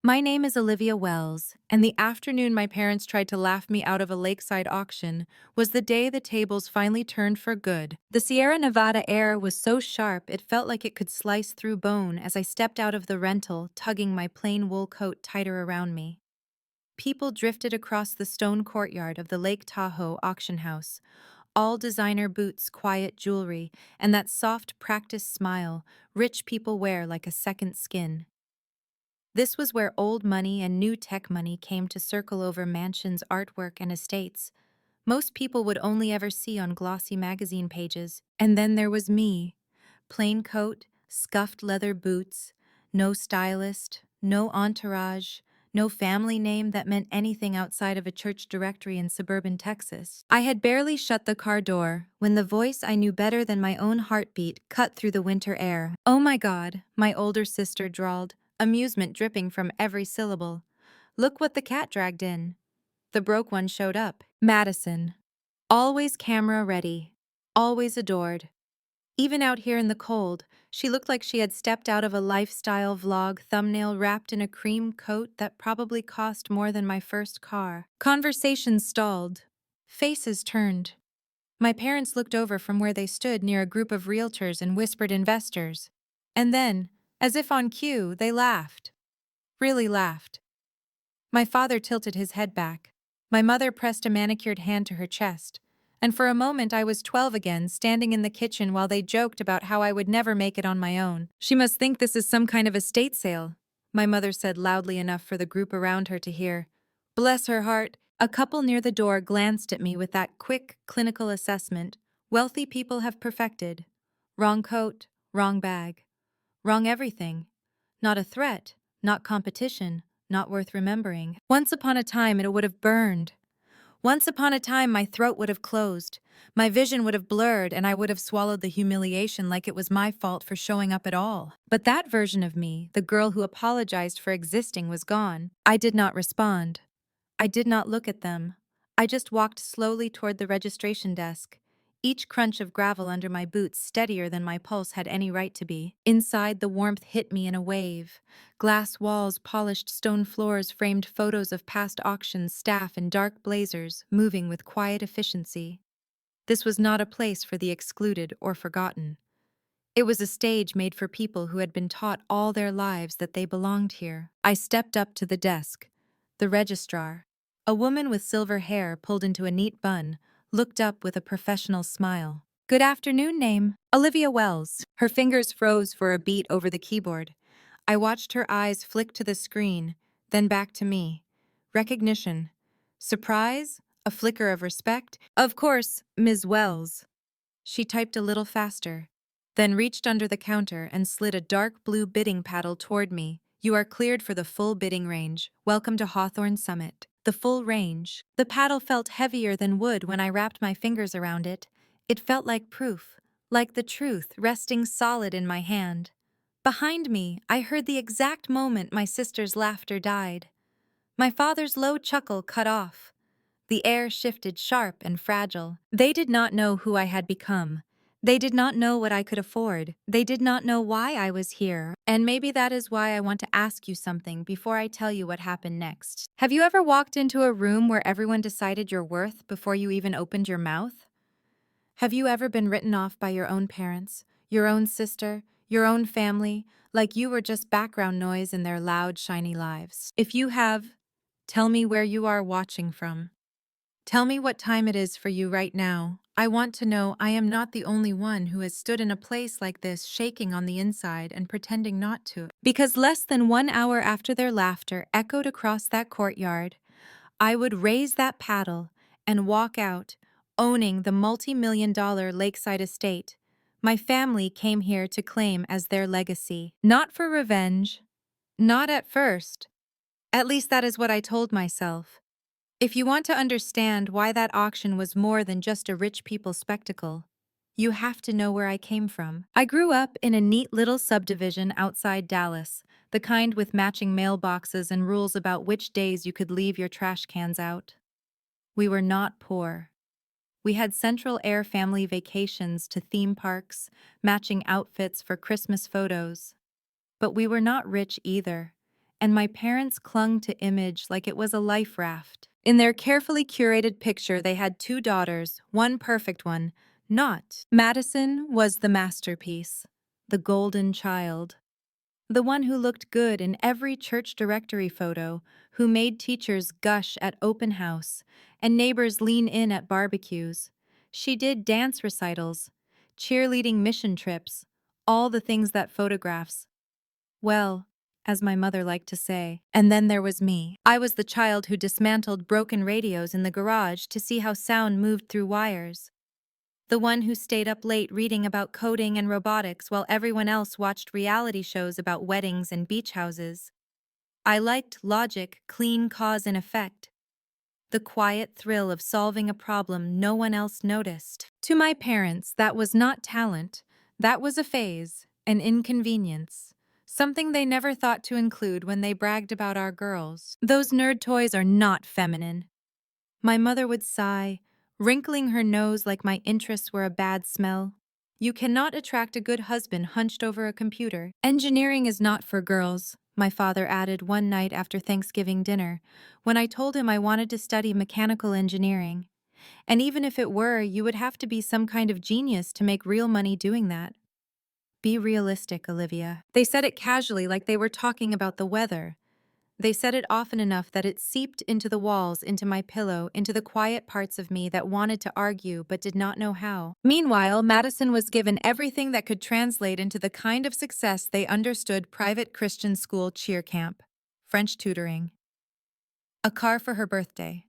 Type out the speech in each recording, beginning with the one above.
My name is Olivia Wells, and the afternoon my parents tried to laugh me out of a lakeside auction was the day the tables finally turned for good. The Sierra Nevada air was so sharp it felt like it could slice through bone as I stepped out of the rental, tugging my plain wool coat tighter around me. People drifted across the stone courtyard of the Lake Tahoe auction house, all designer boots, quiet jewelry, and that soft, practiced smile rich people wear like a second skin. This was where old money and new tech money came to circle over mansions, artwork, and estates most people would only ever see on glossy magazine pages. And then there was me. Plain coat, scuffed leather boots, no stylist, no entourage, no family name that meant anything outside of a church directory in suburban Texas. I had barely shut the car door when the voice I knew better than my own heartbeat cut through the winter air. "Oh my God," my older sister drawled, amusement dripping from every syllable. "Look what the cat dragged in." The broke one showed up. Madison. Always camera ready. Always adored. Even out here in the cold, she looked like she had stepped out of a lifestyle vlog thumbnail wrapped in a cream coat that probably cost more than my first car. Conversations stalled. Faces turned. My parents looked over from where they stood near a group of realtors and whispered investors. And then, as if on cue, they laughed. Really laughed. My father tilted his head back. My mother pressed a manicured hand to her chest. And for a moment I was 12 again, standing in the kitchen while they joked about how I would never make it on my own. "She must think this is some kind of estate sale," my mother said loudly enough for the group around her to hear. "Bless her heart." A couple near the door glanced at me with that quick, clinical assessment wealthy people have perfected. Wrong coat, wrong bag. Wrong everything. Not a threat, not competition, not worth remembering. Once upon a time it would have burned. Once upon a time my throat would have closed, my vision would have blurred, and I would have swallowed the humiliation like it was my fault for showing up at all. But that version of me, the girl who apologized for existing, was gone. I did not respond. I did not look at them. I just walked slowly toward the registration desk, each crunch of gravel under my boots steadier than my pulse had any right to be. Inside, the warmth hit me in a wave. Glass walls, polished stone floors framed photos of past auctions, staff in dark blazers, moving with quiet efficiency. This was not a place for the excluded or forgotten. It was a stage made for people who had been taught all their lives that they belonged here. I stepped up to the desk. The registrar, a woman with silver hair pulled into a neat bun, looked up with a professional smile. "Good afternoon, name." "Olivia Wells." Her fingers froze for a beat over the keyboard. I watched her eyes flick to the screen, then back to me. Recognition. Surprise? A flicker of respect? "Of course, Ms. Wells." She typed a little faster, then reached under the counter and slid a dark blue bidding paddle toward me. "You are cleared for the full bidding range. Welcome to Hawthorne Summit." The full range. The paddle felt heavier than wood when I wrapped my fingers around it. It felt like proof, like the truth resting solid in my hand. Behind me, I heard the exact moment my sister's laughter died. My father's low chuckle cut off. The air shifted sharp and fragile. They did not know who I had become. They did not know what I could afford. They did not know why I was here. And maybe that is why I want to ask you something before I tell you what happened next. Have you ever walked into a room where everyone decided your worth before you even opened your mouth? Have you ever been written off by your own parents, your own sister, your own family, like you were just background noise in their loud, shiny lives? If you have, tell me where you are watching from. Tell me what time it is for you right now. I want to know I am not the only one who has stood in a place like this shaking on the inside and pretending not to. Because less than 1 hour after their laughter echoed across that courtyard, I would raise that paddle and walk out, owning the multi-million-dollar lakeside estate my family came here to claim as their legacy. Not for revenge. Not at first. At least that is what I told myself. If you want to understand why that auction was more than just a rich people's spectacle, you have to know where I came from. I grew up in a neat little subdivision outside Dallas, the kind with matching mailboxes and rules about which days you could leave your trash cans out. We were not poor. We had Central Air family vacations to theme parks, matching outfits for Christmas photos. But we were not rich either, and my parents clung to image like it was a life raft. In their carefully curated picture, they had two daughters, one perfect one, not. Madison was the masterpiece, the golden child. The one who looked good in every church directory photo, who made teachers gush at open house and neighbors lean in at barbecues. She did dance recitals, cheerleading mission trips, all the things that photographs. Well, as my mother liked to say. And then there was me. I was the child who dismantled broken radios in the garage to see how sound moved through wires. The one who stayed up late reading about coding and robotics while everyone else watched reality shows about weddings and beach houses. I liked logic, clean cause and effect. The quiet thrill of solving a problem no one else noticed. To my parents, that was not talent. That was a phase, an inconvenience. Something they never thought to include when they bragged about our girls. Those nerd toys are not feminine. My mother would sigh, wrinkling her nose like my interests were a bad smell. You cannot attract a good husband hunched over a computer. Engineering is not for girls, my father added one night after Thanksgiving dinner, when I told him I wanted to study mechanical engineering. And even if it were, you would have to be some kind of genius to make real money doing that. Be realistic, Olivia. They said it casually like they were talking about the weather. They said it often enough that it seeped into the walls, into my pillow, into the quiet parts of me that wanted to argue but did not know how. Meanwhile, Madison was given everything that could translate into the kind of success they understood: private Christian school cheer camp, French tutoring, a car for her birthday.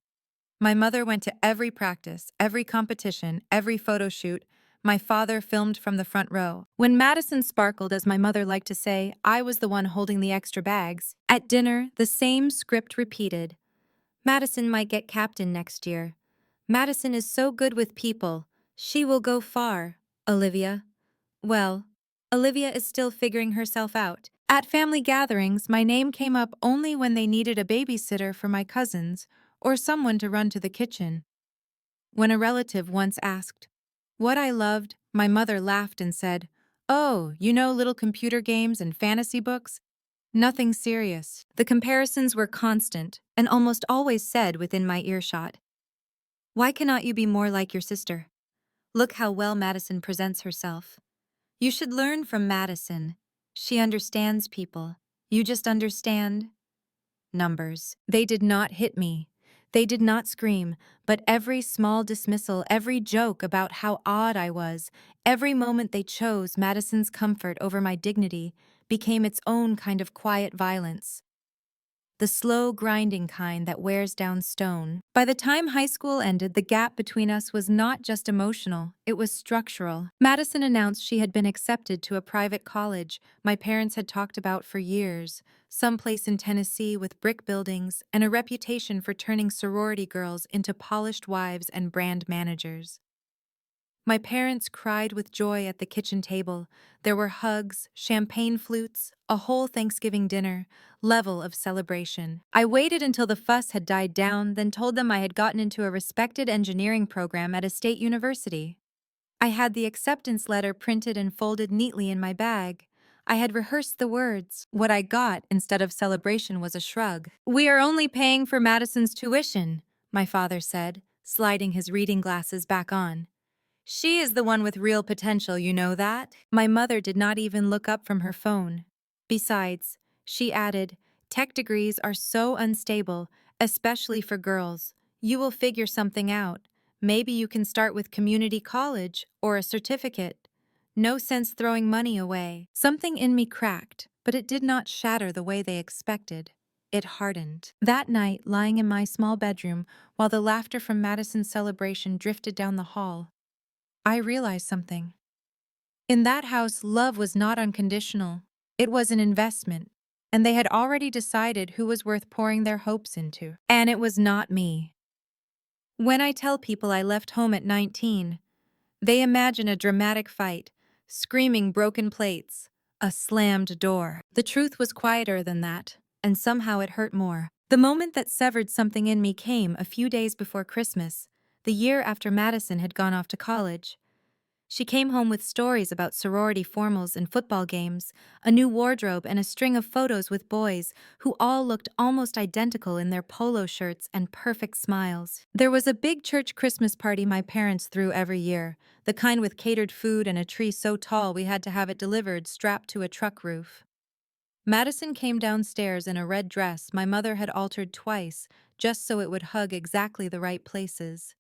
My mother went to every practice, every competition, every photo shoot. My father filmed from the front row. When Madison sparkled, as my mother liked to say, I was the one holding the extra bags. At dinner, the same script repeated. Madison might get captain next year. Madison is so good with people. She will go far. Olivia. Well, Olivia is still figuring herself out. At family gatherings, my name came up only when they needed a babysitter for my cousins or someone to run to the kitchen. When a relative once asked what I loved, my mother laughed and said, "Oh, you know, little computer games and fantasy books? Nothing serious." The comparisons were constant and almost always said within my earshot. Why cannot you be more like your sister? Look how well Madison presents herself. You should learn from Madison. She understands people. You just understand numbers. They did not hit me. They did not scream, but every small dismissal, every joke about how odd I was, every moment they chose Madison's comfort over my dignity became its own kind of quiet violence. The slow, grinding kind that wears down stone. By the time high school ended, the gap between us was not just emotional, it was structural. Madison announced she had been accepted to a private college my parents had talked about for years, someplace in Tennessee with brick buildings and a reputation for turning sorority girls into polished wives and brand managers. My parents cried with joy at the kitchen table. There were hugs, champagne flutes, a whole Thanksgiving dinner, level of celebration. I waited until the fuss had died down, then told them I had gotten into a respected engineering program at a state university. I had the acceptance letter printed and folded neatly in my bag. I had rehearsed the words. What I got instead of celebration was a shrug. "We are only paying for Madison's tuition," my father said, sliding his reading glasses back on. "She is the one with real potential, you know that?" My mother did not even look up from her phone. Besides, she added, "Tech degrees are so unstable, especially for girls. You will figure something out. Maybe you can start with community college or a certificate. No sense throwing money away." Something in me cracked, but it did not shatter the way they expected. It hardened. That night, lying in my small bedroom, while the laughter from Madison's celebration drifted down the hall, I realized something. In that house, love was not unconditional. It was an investment, and they had already decided who was worth pouring their hopes into. And it was not me. When I tell people I left home at 19, they imagine a dramatic fight, screaming broken plates, a slammed door. The truth was quieter than that, and somehow it hurt more. The moment that severed something in me came a few days before Christmas, the year after Madison had gone off to college. She came home with stories about sorority formals and football games, a new wardrobe, and a string of photos with boys who all looked almost identical in their polo shirts and perfect smiles. There was a big church Christmas party my parents threw every year, the kind with catered food and a tree so tall we had to have it delivered strapped to a truck roof. Madison came downstairs in a red dress my mother had altered twice, just so it would hug exactly the right places.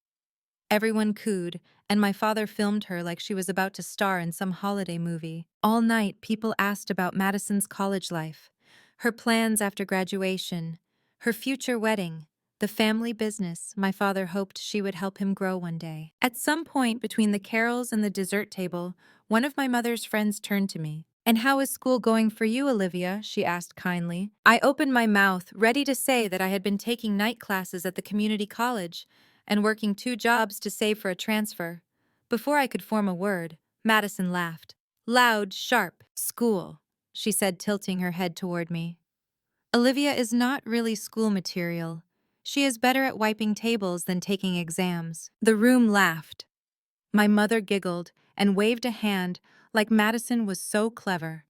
Everyone cooed, and my father filmed her like she was about to star in some holiday movie. All night, people asked about Madison's college life, her plans after graduation, her future wedding, the family business my father hoped she would help him grow one day. At some point between the carols and the dessert table, one of my mother's friends turned to me. "And how is school going for you, Olivia?" she asked kindly. I opened my mouth, ready to say that I had been taking night classes at the community college and working 2 jobs to save for a transfer. Before I could form a word, Madison laughed. Loud, sharp. "School," she said, tilting her head toward me. "Olivia is not really school material. She is better at wiping tables than taking exams." The room laughed. My mother giggled and waved a hand like Madison was so clever.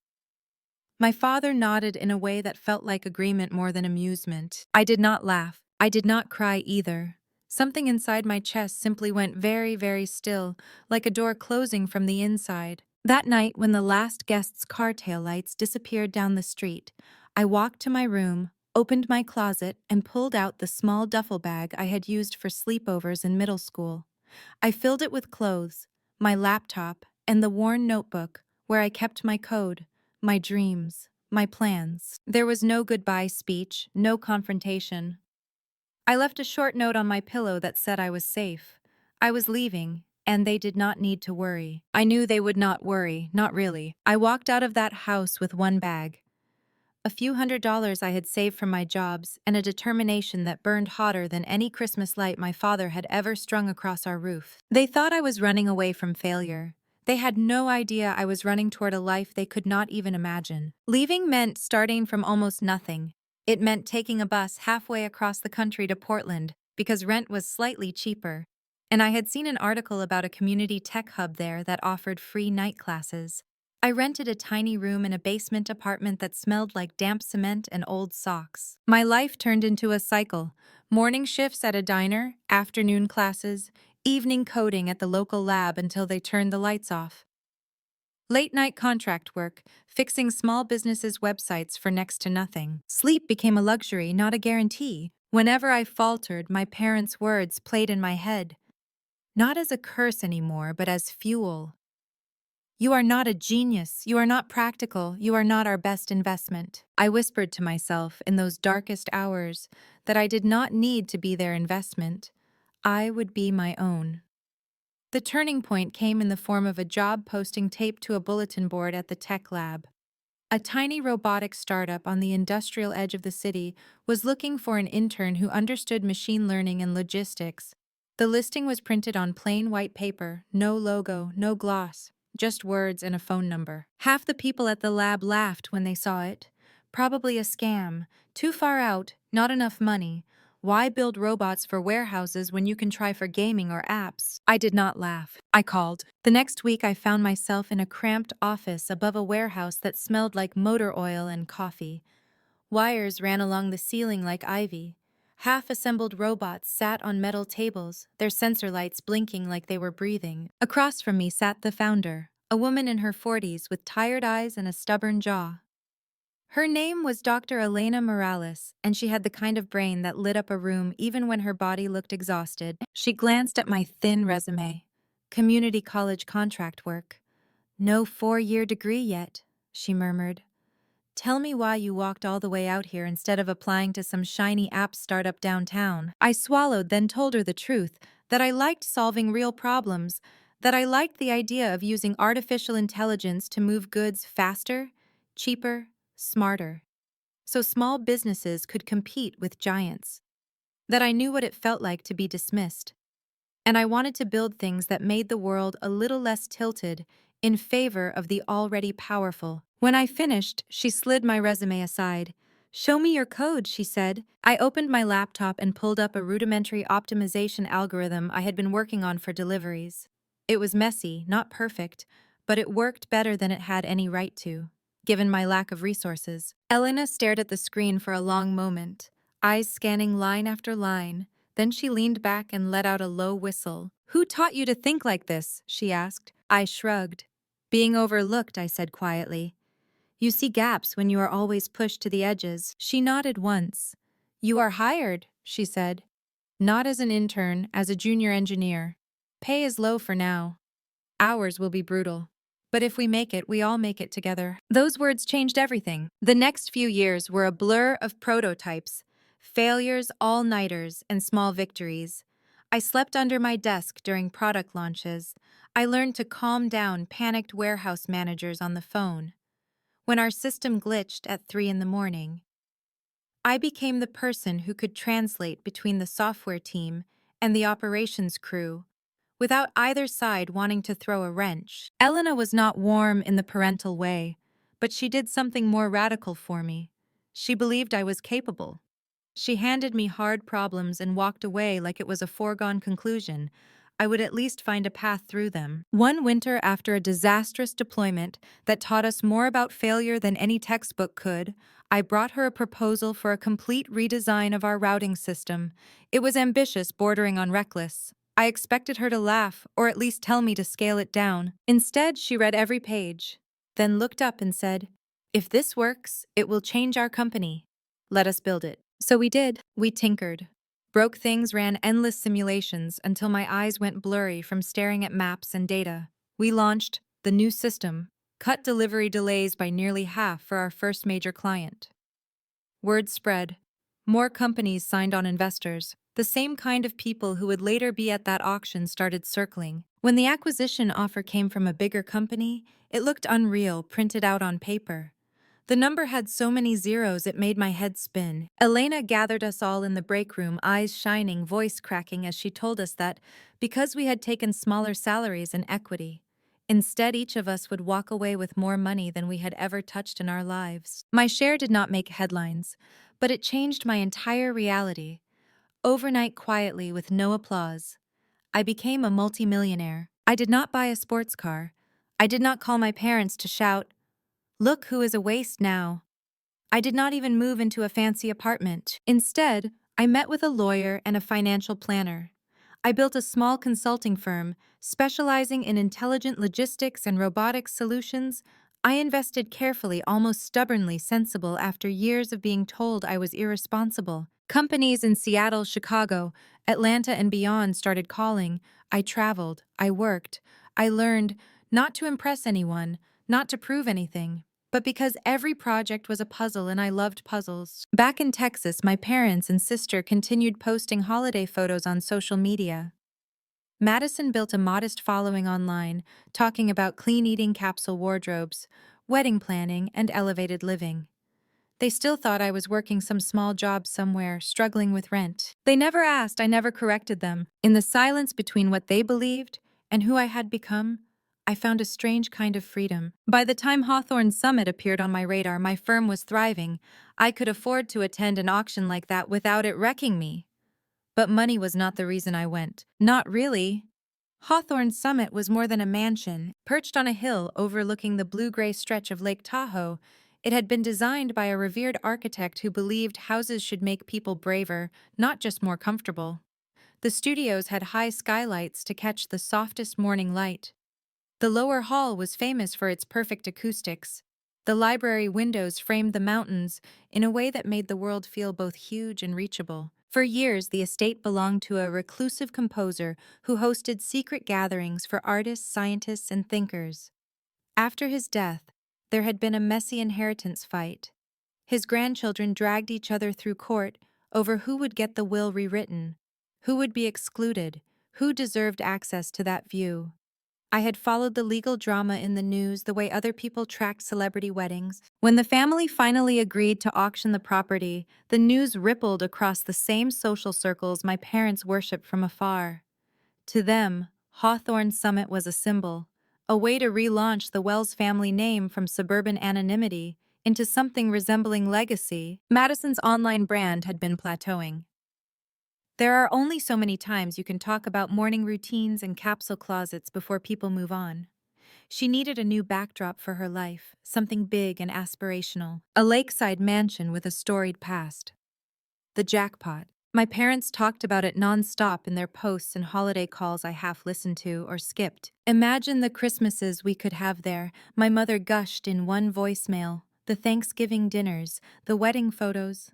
My father nodded in a way that felt like agreement more than amusement. I did not laugh. I did not cry either. Something inside my chest simply went very, very still, like a door closing from the inside. That night, when the last guest's car taillights disappeared down the street, I walked to my room, opened my closet, and pulled out the small duffel bag I had used for sleepovers in middle school. I filled it with clothes, my laptop, and the worn notebook where I kept my code, my dreams, my plans. There was no goodbye speech, no confrontation. I left a short note on my pillow that said I was safe. I was leaving, and they did not need to worry. I knew they would not worry, not really. I walked out of that house with one bag, a few $100s I had saved from my jobs, and a determination that burned hotter than any Christmas light my father had ever strung across our roof. They thought I was running away from failure. They had no idea I was running toward a life they could not even imagine. Leaving meant starting from almost nothing. It meant taking a bus halfway across the country to Portland, because rent was slightly cheaper. And I had seen an article about a community tech hub there that offered free night classes. I rented a tiny room in a basement apartment that smelled like damp cement and old socks. My life turned into a cycle: morning shifts at a diner, afternoon classes, evening coding at the local lab until they turned the lights off. Late-night contract work, fixing small businesses' websites for next to nothing. Sleep became a luxury, not a guarantee. Whenever I faltered, my parents' words played in my head, not as a curse anymore, but as fuel. "You are not a genius, you are not practical, you are not our best investment." I whispered to myself in those darkest hours that I did not need to be their investment. I would be my own. The turning point came in the form of a job posting taped to a bulletin board at the tech lab. A tiny robotics startup on the industrial edge of the city was looking for an intern who understood machine learning and logistics. The listing was printed on plain white paper, no logo, no gloss, just words and a phone number. Half the people at the lab laughed when they saw it. Probably a scam. Too far out, not enough money. Why build robots for warehouses when you can try for gaming or apps? I did not laugh. I called. The next week I found myself in a cramped office above a warehouse that smelled like motor oil and coffee. Wires ran along the ceiling like ivy. Half-assembled robots sat on metal tables, their sensor lights blinking like they were breathing. Across from me sat the founder, a woman in her 40s with tired eyes and a stubborn jaw. Her name was Dr. Elena Morales, and she had the kind of brain that lit up a room even when her body looked exhausted. She glanced at my thin resume. Community college contract work. "No 4-year degree yet," she murmured. "Tell me why you walked all the way out here instead of applying to some shiny app startup downtown." I swallowed, then told her the truth, that I liked solving real problems, that I liked the idea of using artificial intelligence to move goods faster, cheaper, smarter, so small businesses could compete with giants, that I knew what it felt like to be dismissed. And I wanted to build things that made the world a little less tilted in favor of the already powerful. When I finished, she slid my resume aside. "Show me your code," she said. I opened my laptop and pulled up a rudimentary optimization algorithm I had been working on for deliveries. It was messy, not perfect, but it worked better than it had any right to, given my lack of resources. Elena stared at the screen for a long moment, eyes scanning line after line. Then she leaned back and let out a low whistle. "Who taught you to think like this?" she asked. I shrugged. "Being overlooked," I said quietly. "You see gaps when you are always pushed to the edges." She nodded once. "You are hired," she said. "Not as an intern, as a junior engineer. Pay is low for now. Hours will be brutal. But if we make it, we all make it together." Those words changed everything. The next few years were a blur of prototypes, failures, all-nighters, and small victories. I slept under my desk during product launches. I learned to calm down panicked warehouse managers on the phone. When our system glitched at 3 in the morning, I became the person who could translate between the software team and the operations crew, without either side wanting to throw a wrench. Elena was not warm in the parental way, but she did something more radical for me. She believed I was capable. She handed me hard problems and walked away like it was a foregone conclusion. I would at least find a path through them. One winter, after a disastrous deployment that taught us more about failure than any textbook could, I brought her a proposal for a complete redesign of our routing system. It was ambitious, bordering on reckless. I expected her to laugh, or at least tell me to scale it down. Instead, she read every page, then looked up and said, "If this works, it will change our company. Let us build it." So we did. We tinkered. Broke things, ran endless simulations until my eyes went blurry from staring at maps and data. We launched the new system, cut delivery delays by nearly half for our first major client. Word spread. More companies signed on investors. The same kind of people who would later be at that auction started circling. When the acquisition offer came from a bigger company, it looked unreal, printed out on paper. The number had so many zeros it made my head spin. Elena gathered us all in the break room, eyes shining, voice cracking as she told us that, because we had taken smaller salaries and equity, instead each of us would walk away with more money than we had ever touched in our lives. My share did not make headlines, but it changed my entire reality. Overnight, quietly, with no applause, I became a multimillionaire. I did not buy a sports car. I did not call my parents to shout, "Look who is a waste now." I did not even move into a fancy apartment. Instead, I met with a lawyer and a financial planner. I built a small consulting firm, specializing in intelligent logistics and robotics solutions. I invested carefully, almost stubbornly sensible after years of being told I was irresponsible. Companies in Seattle, Chicago, Atlanta, and beyond started calling. I traveled, I worked, I learned not to impress anyone, not to prove anything, but because every project was a puzzle and I loved puzzles. Back in Texas, my parents and sister continued posting holiday photos on social media. Madison built a modest following online, talking about clean eating capsule wardrobes, wedding planning, and elevated living. They still thought I was working some small job somewhere, struggling with rent. They never asked, I never corrected them. In the silence between what they believed and who I had become, I found a strange kind of freedom. By the time Hawthorne Summit appeared on my radar, my firm was thriving. I could afford to attend an auction like that without it wrecking me. But money was not the reason I went. Not really. Hawthorne Summit was more than a mansion. Perched on a hill overlooking the blue-gray stretch of Lake Tahoe, it had been designed by a revered architect who believed houses should make people braver, not just more comfortable. The studios had high skylights to catch the softest morning light. The lower hall was famous for its perfect acoustics. The library windows framed the mountains in a way that made the world feel both huge and reachable. For years, the estate belonged to a reclusive composer who hosted secret gatherings for artists, scientists, and thinkers. After his death, there had been a messy inheritance fight. His grandchildren dragged each other through court over who would get the will rewritten, who would be excluded, who deserved access to that view. I had followed the legal drama in the news the way other people tracked celebrity weddings. When the family finally agreed to auction the property, the news rippled across the same social circles my parents worshipped from afar. To them, Hawthorne Summit was a symbol, a way to relaunch the Wells family name from suburban anonymity into something resembling legacy. Madison's online brand had been plateauing. There are only so many times you can talk about morning routines and capsule closets before people move on. She needed a new backdrop for her life, something big and aspirational. A lakeside mansion with a storied past. The jackpot. My parents talked about it nonstop in their posts and holiday calls I half listened to or skipped. Imagine the Christmases we could have there, my mother gushed in one voicemail. The Thanksgiving dinners, the wedding photos.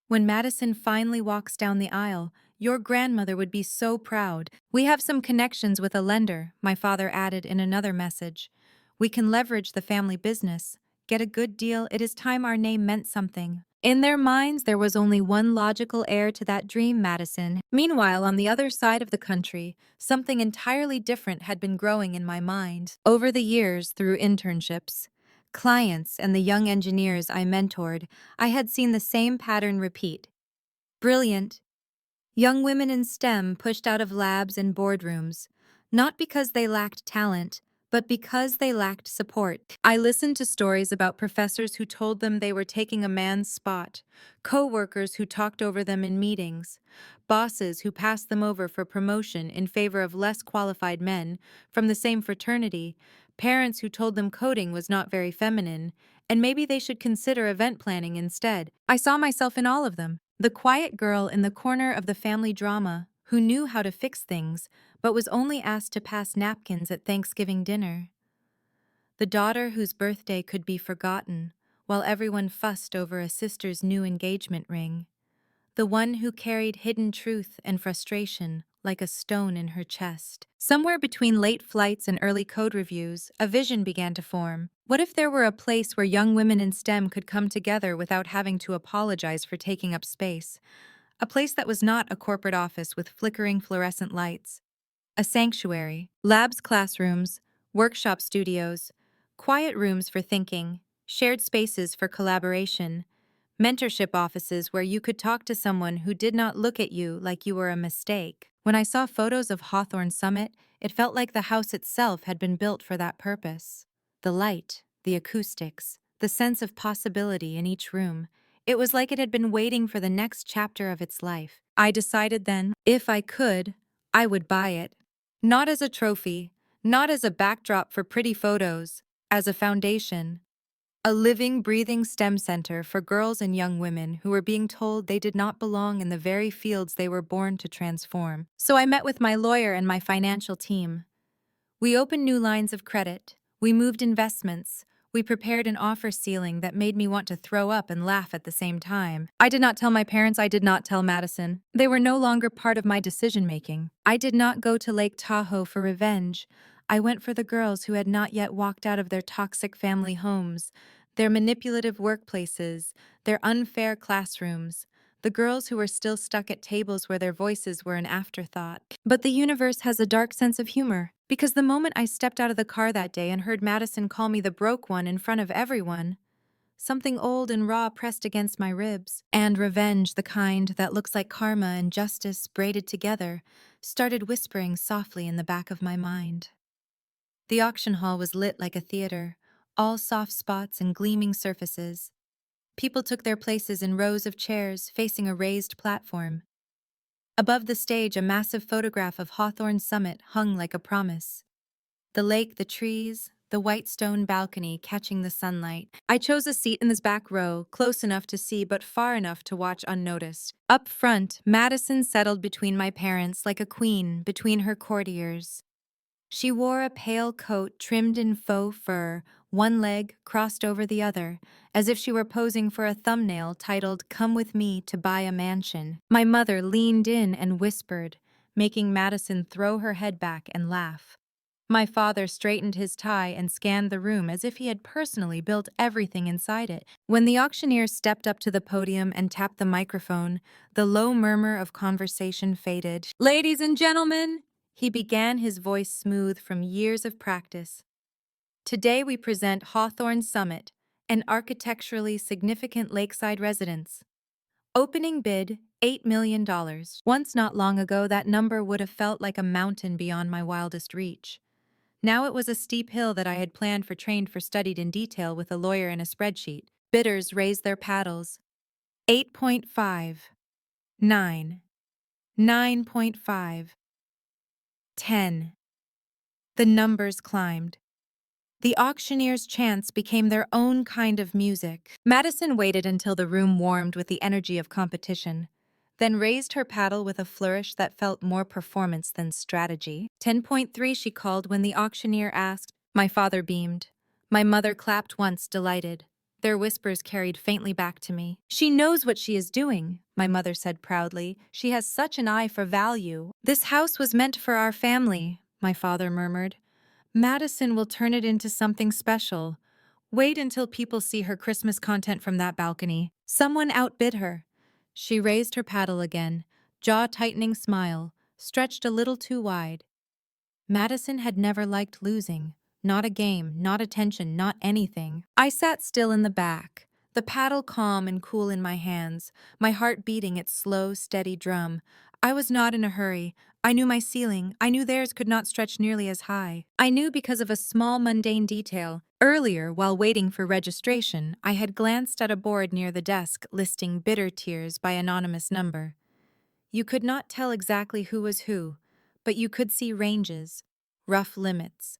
When Madison finally walks down the aisle, your grandmother would be so proud. We have some connections with a lender, my father added in another message. We can leverage the family business. Get a good deal, it is time our name meant something. In their minds, there was only one logical heir to that dream, Madison. Meanwhile, on the other side of the country, something entirely different had been growing in my mind. Over the years, through internships, clients, and the young engineers I mentored, I had seen the same pattern repeat. Brilliant, young women in STEM pushed out of labs and boardrooms, not because they lacked talent, but because they lacked support. I listened to stories about professors who told them they were taking a man's spot, co-workers who talked over them in meetings, bosses who passed them over for promotion in favor of less qualified men from the same fraternity, parents who told them coding was not very feminine, and maybe they should consider event planning instead. I saw myself in all of them. The quiet girl in the corner of the family drama who knew how to fix things but was only asked to pass napkins at Thanksgiving dinner. The daughter whose birthday could be forgotten while everyone fussed over a sister's new engagement ring. The one who carried hidden truth and frustration like a stone in her chest. Somewhere between late flights and early code reviews, a vision began to form. What if there were a place where young women in STEM could come together without having to apologize for taking up space? A place that was not a corporate office with flickering fluorescent lights. A sanctuary, labs, classrooms, workshop studios, quiet rooms for thinking, shared spaces for collaboration, mentorship offices where you could talk to someone who did not look at you like you were a mistake. When I saw photos of Hawthorne Summit, it felt like the house itself had been built for that purpose. The light, the acoustics, the sense of possibility in each room. It was like it had been waiting for the next chapter of its life. I decided then, if I could, I would buy it. Not as a trophy, not as a backdrop for pretty photos, as a foundation. A living, breathing STEM center for girls and young women who were being told they did not belong in the very fields they were born to transform. So I met with my lawyer and my financial team. We opened new lines of credit. We moved investments. We prepared an offer ceiling that made me want to throw up and laugh at the same time. I did not tell my parents, I did not tell Madison. They were no longer part of my decision-making. I did not go to Lake Tahoe for revenge. I went for the girls who had not yet walked out of their toxic family homes, their manipulative workplaces, their unfair classrooms, the girls who were still stuck at tables where their voices were an afterthought. But the universe has a dark sense of humor, because the moment I stepped out of the car that day and heard Madison call me the broke one in front of everyone, something old and raw pressed against my ribs, and revenge, the kind that looks like karma and justice braided together, started whispering softly in the back of my mind. The auction hall was lit like a theater, all soft spots and gleaming surfaces. People took their places in rows of chairs facing a raised platform. Above the stage, a massive photograph of Hawthorne Summit hung like a promise. The lake, the trees, the white stone balcony catching the sunlight. I chose a seat in this back row, close enough to see but far enough to watch unnoticed. Up front, Madison settled between my parents like a queen between her courtiers. She wore a pale coat trimmed in faux fur, one leg crossed over the other, as if she were posing for a thumbnail titled "Come with me to buy a mansion." My mother leaned in and whispered, making Madison throw her head back and laugh. My father straightened his tie and scanned the room as if he had personally built everything inside it. When the auctioneer stepped up to the podium and tapped the microphone, the low murmur of conversation faded. "Ladies and gentlemen," he began, his voice smooth from years of practice. "Today we present Hawthorne Summit, an architecturally significant lakeside residence. Opening bid, $8 million. Once not long ago, that number would have felt like a mountain beyond my wildest reach. Now it was a steep hill that I had planned for, trained for, studied in detail with a lawyer and a spreadsheet. Bidders raised their paddles. 8.5. 9. 9.5. 10. The numbers climbed. The auctioneer's chants became their own kind of music. Madison waited until the room warmed with the energy of competition, then raised her paddle with a flourish that felt more performance than strategy. 10.3 she called when the auctioneer asked. My father beamed. My mother clapped once, delighted. Their whispers carried faintly back to me. She knows what she is doing, my mother said proudly. She has such an eye for value. This house was meant for our family, my father murmured. Madison will turn it into something special. Wait until people see her Christmas content from that balcony. Someone outbid her. She raised her paddle again, jaw-tightening smile, stretched a little too wide. Madison had never liked losing. Not a game, not attention, not anything. I sat still in the back, the paddle calm and cool in my hands, my heart beating its slow, steady drum. I was not in a hurry. I knew my ceiling. I knew theirs could not stretch nearly as high. I knew because of a small mundane detail. Earlier, while waiting for registration, I had glanced at a board near the desk listing bidder tiers by anonymous number. You could not tell exactly who was who, but you could see ranges, rough limits.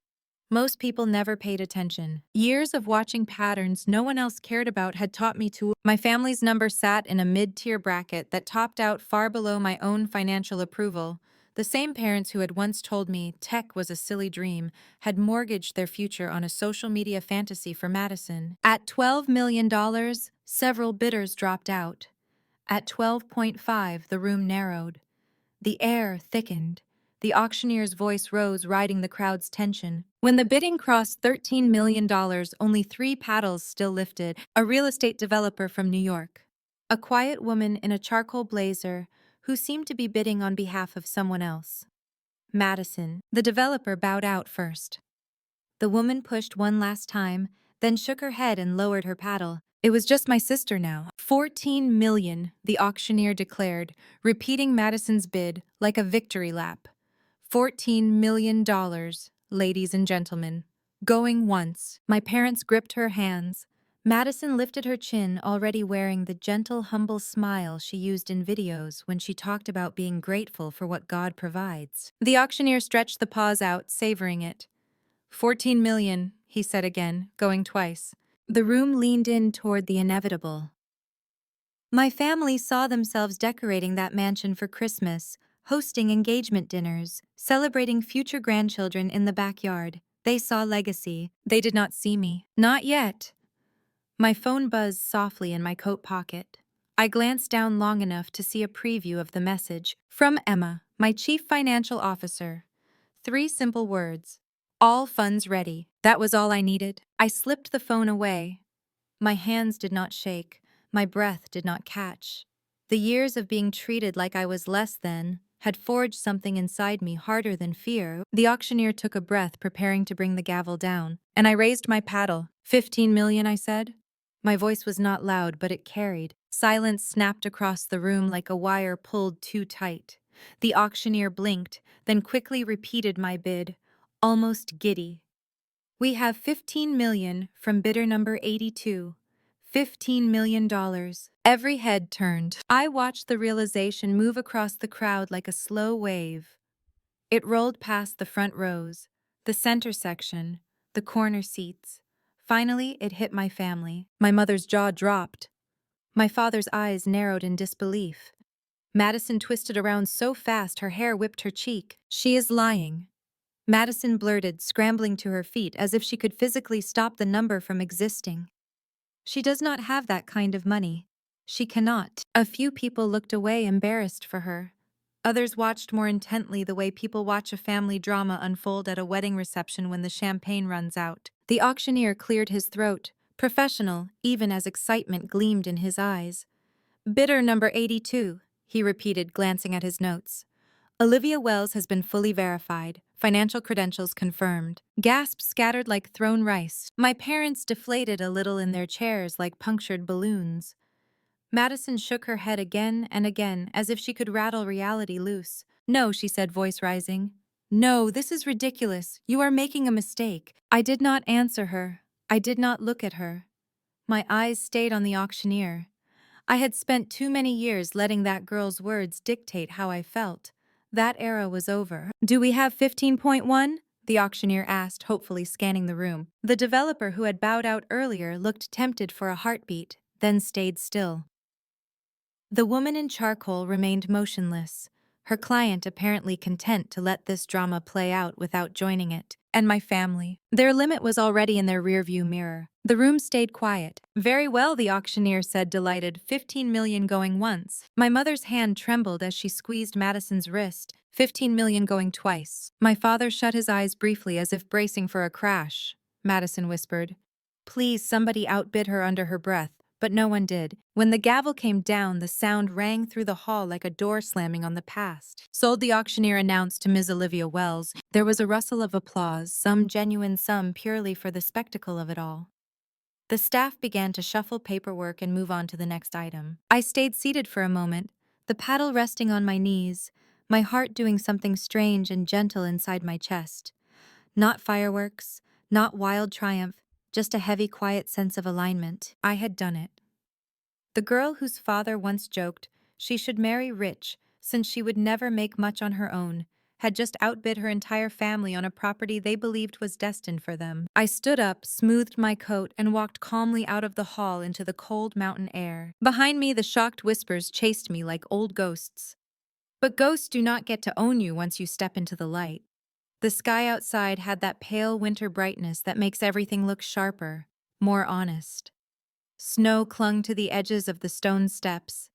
Most people never paid attention. Years of watching patterns no one else cared about had taught me to. My family's number sat in a mid-tier bracket that topped out far below my own financial approval. The same parents who had once told me tech was a silly dream had mortgaged their future on a social media fantasy for Madison. At $12 million, several bidders dropped out. At 12.5, the room narrowed. The air thickened. The auctioneer's voice rose, riding the crowd's tension. When the bidding crossed $13 million, only 3 paddles still lifted. A real estate developer from New York. A quiet woman in a charcoal blazer who seemed to be bidding on behalf of someone else. Madison. The developer bowed out first. The woman pushed one last time, then shook her head and lowered her paddle. It was just my sister now. 14 million, the auctioneer declared, repeating Madison's bid like a victory lap. $14 million, ladies and gentlemen. Going once. My parents gripped her hands. Madison lifted her chin, already wearing the gentle, humble smile she used in videos when she talked about being grateful for what God provides. The auctioneer stretched the pause out, savoring it. 14 million, he said again, going twice. The room leaned in toward the inevitable. My family saw themselves decorating that mansion for Christmas, hosting engagement dinners, celebrating future grandchildren in the backyard. They saw legacy. They did not see me. Not yet. My phone buzzed softly in my coat pocket. I glanced down long enough to see a preview of the message. From Emma, my chief financial officer. 3 simple words. All funds ready. That was all I needed. I slipped the phone away. My hands did not shake. My breath did not catch. The years of being treated like I was less than had forged something inside me harder than fear. The auctioneer took a breath, preparing to bring the gavel down, and I raised my paddle. 15 million, I said. My voice was not loud, but it carried. Silence snapped across the room like a wire pulled too tight. The auctioneer blinked, then quickly repeated my bid, almost giddy. We have 15 million from bidder number 82. $15 million. Every head turned. I watched the realization move across the crowd like a slow wave. It rolled past the front rows, the center section, the corner seats. Finally, it hit my family. My mother's jaw dropped. My father's eyes narrowed in disbelief. Madison twisted around so fast her hair whipped her cheek. She is lying. Madison blurted, scrambling to her feet as if she could physically stop the number from existing. She does not have that kind of money. She cannot. A few people looked away, embarrassed for her. Others watched more intently, the way people watch a family drama unfold at a wedding reception when the champagne runs out. The auctioneer cleared his throat, professional, even as excitement gleamed in his eyes. Bidder number 82, he repeated, glancing at his notes. Olivia Wells has been fully verified, financial credentials confirmed. Gasps scattered like thrown rice. My parents deflated a little in their chairs like punctured balloons. Madison shook her head again and again, as if she could rattle reality loose. No, she said, voice rising. No, this is ridiculous. You are making a mistake. I did not answer her. I did not look at her. My eyes stayed on the auctioneer. I had spent too many years letting that girl's words dictate how I felt. That era was over. "Do we have 15.1? The auctioneer asked, hopefully scanning the room. The developer who had bowed out earlier looked tempted for a heartbeat, then stayed still. The woman in charcoal remained motionless, her client apparently content to let this drama play out without joining it. And my family. Their limit was already in their rearview mirror. The room stayed quiet. "Very well," the auctioneer said, delighted. 15 million going once. My mother's hand trembled as she squeezed Madison's wrist. 15 million going twice. My father shut his eyes briefly as if bracing for a crash. Madison whispered, "Please, somebody," outbid her under her breath. But no one did. When the gavel came down, the sound rang through the hall like a door slamming on the past. "Sold," the auctioneer announced to Ms. Olivia Wells. There was a rustle of applause, some genuine, some purely for the spectacle of it all. The staff began to shuffle paperwork and move on to the next item. I stayed seated for a moment, the paddle resting on my knees, my heart doing something strange and gentle inside my chest. Not fireworks, not wild triumph, just a heavy, quiet sense of alignment. I had done it. The girl whose father once joked she should marry rich since she would never make much on her own had just outbid her entire family on a property they believed was destined for them. I stood up, smoothed my coat, and walked calmly out of the hall into the cold mountain air. Behind me, the shocked whispers chased me like old ghosts. But ghosts do not get to own you once you step into the light. The sky outside had that pale winter brightness that makes everything look sharper, more honest. Snow clung to the edges of the stone steps.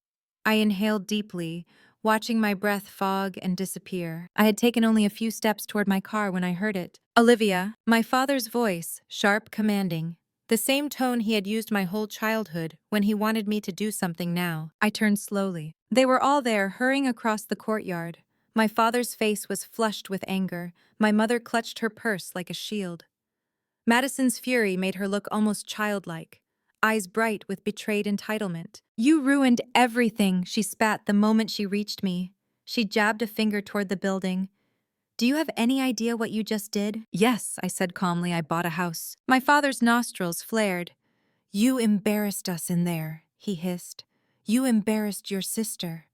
I inhaled deeply, watching my breath fog and disappear. I had taken only a few steps toward my car when I heard it. "Olivia," my father's voice, sharp, commanding. The same tone he had used my whole childhood when he wanted me to do something now. I turned slowly. They were all there, hurrying across the courtyard. My father's face was flushed with anger. My mother clutched her purse like a shield. Madison's fury made her look almost childlike, eyes bright with betrayed entitlement. "You ruined everything," she spat the moment she reached me. She jabbed a finger toward the building. "Do you have any idea what you just did?" "Yes," I said calmly, "I bought a house." My father's nostrils flared. "You embarrassed us in there," he hissed. "You embarrassed your sister."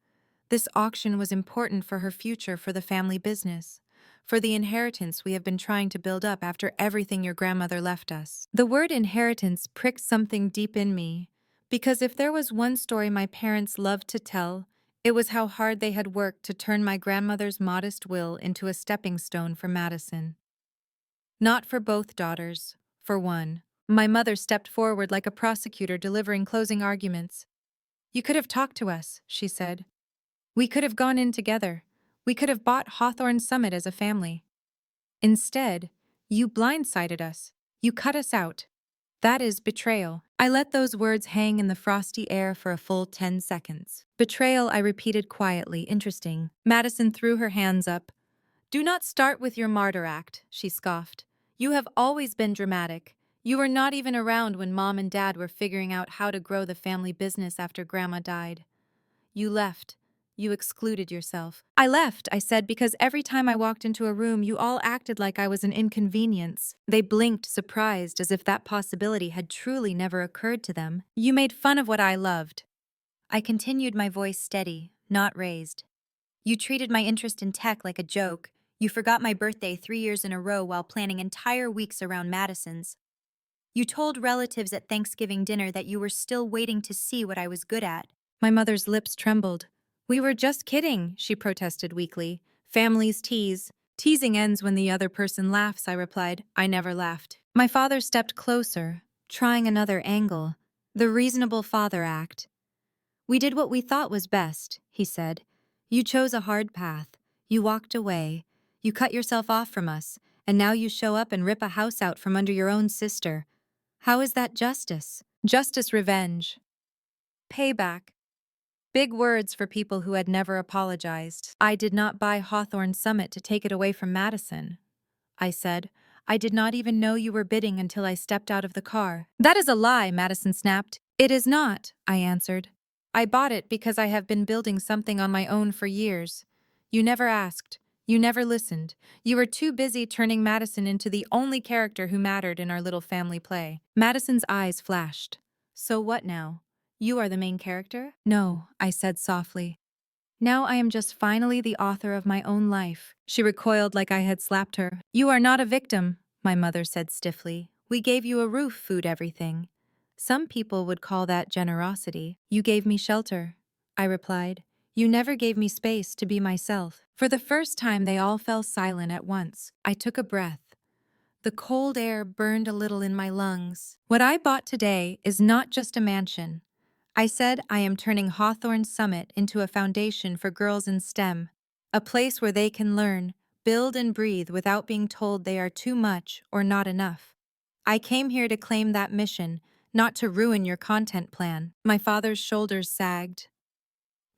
This auction was important for her future, for the family business, for the inheritance we have been trying to build up after everything your grandmother left us. The word inheritance pricked something deep in me, because if there was one story my parents loved to tell, it was how hard they had worked to turn my grandmother's modest will into a stepping stone for Madison. Not for both daughters, for one. My mother stepped forward like a prosecutor delivering closing arguments. "You could have talked to us," she said. "We could have gone in together. We could have bought Hawthorne Summit as a family. Instead, you blindsided us. You cut us out. That is betrayal." I let those words hang in the frosty air for a full 10 seconds. "Betrayal," I repeated quietly. "Interesting." Madison threw her hands up. "Do not start with your martyr act," she scoffed. "You have always been dramatic. You were not even around when Mom and Dad were figuring out how to grow the family business after Grandma died. You left. You excluded yourself." "I left," I said, "because every time I walked into a room, you all acted like I was an inconvenience." They blinked, surprised, as if that possibility had truly never occurred to them. "You made fun of what I loved." I continued, my voice steady, not raised. "You treated my interest in tech like a joke. You forgot my birthday 3 years in a row while planning entire weeks around Madison's. You told relatives at Thanksgiving dinner that you were still waiting to see what I was good at." My mother's lips trembled. "We were just kidding," she protested weakly. "Families tease. Teasing ends when the other person laughs," I replied. I never laughed. My father stepped closer, trying another angle. The reasonable father act. "We did what we thought was best," he said. "You chose a hard path. You walked away. You cut yourself off from us, and now you show up and rip a house out from under your own sister. How is that justice?" "Justice, revenge. Payback." Big words for people who had never apologized. "I did not buy Hawthorne Summit to take it away from Madison," I said. "I did not even know you were bidding until I stepped out of the car." "That is a lie," Madison snapped. "It is not," I answered. "I bought it because I have been building something on my own for years. You never asked. You never listened. You were too busy turning Madison into the only character who mattered in our little family play." Madison's eyes flashed. "So what now? You are the main character? No, I said softly. Now I am just finally the author of my own life. She recoiled like I had slapped her. You are not a victim, my mother said stiffly. We gave you a roof, food, everything. Some people would call that generosity. You gave me shelter, I replied. You never gave me space to be myself. For the first time, they all fell silent at once. I took a breath. The cold air burned a little in my lungs. What I bought today is not just a mansion. I said I am turning Hawthorne Summit into a foundation for girls in STEM, a place where they can learn, build, and breathe without being told they are too much or not enough. I came here to claim that mission, not to ruin your content plan. My father's shoulders sagged.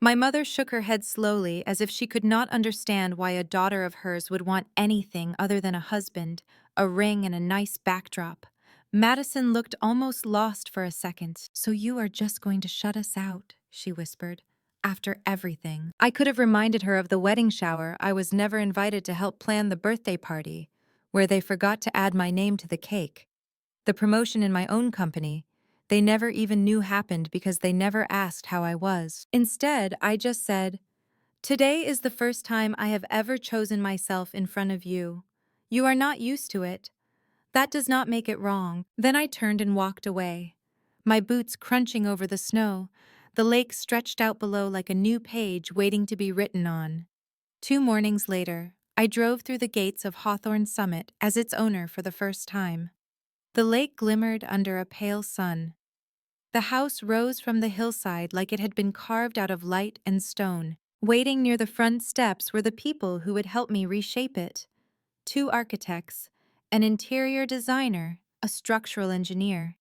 My mother shook her head slowly as if she could not understand why a daughter of hers would want anything other than a husband, a ring, and a nice backdrop. Madison looked almost lost for a second. So you are just going to shut us out, she whispered. After everything. I could have reminded her of the wedding shower I was never invited to help plan the birthday party, where they forgot to add my name to the cake. The promotion in my own company, they never even knew happened because they never asked how I was. Instead, I just said, "Today is the first time I have ever chosen myself in front of you. You are not used to it. That does not make it wrong." Then I turned and walked away, my boots crunching over the snow, the lake stretched out below like a new page waiting to be written on. 2 mornings later, I drove through the gates of Hawthorne Summit as its owner for the first time. The lake glimmered under a pale sun. The house rose from the hillside like it had been carved out of light and stone. Waiting near the front steps were the people who would help me reshape it. 2 architects, an interior designer, a structural engineer,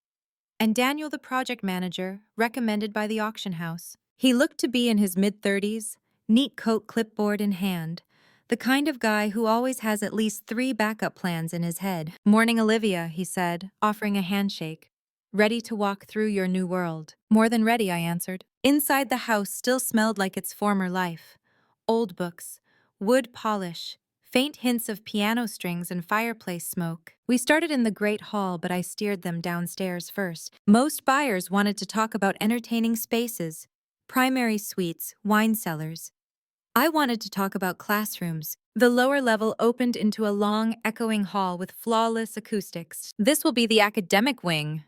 and Daniel, the project manager, recommended by the auction house. He looked to be in his mid-30s, neat coat, clipboard in hand, the kind of guy who always has at least 3 backup plans in his head. "Morning, Olivia," he said, offering a handshake. "Ready to walk through your new world?" "More than ready," I answered. Inside the house still smelled like its former life. Old books, wood polish, faint hints of piano strings and fireplace smoke. We started in the great hall, but I steered them downstairs first. Most buyers wanted to talk about entertaining spaces, primary suites, wine cellars. I wanted to talk about classrooms. The lower level opened into a long, echoing hall with flawless acoustics. "This will be the academic wing,"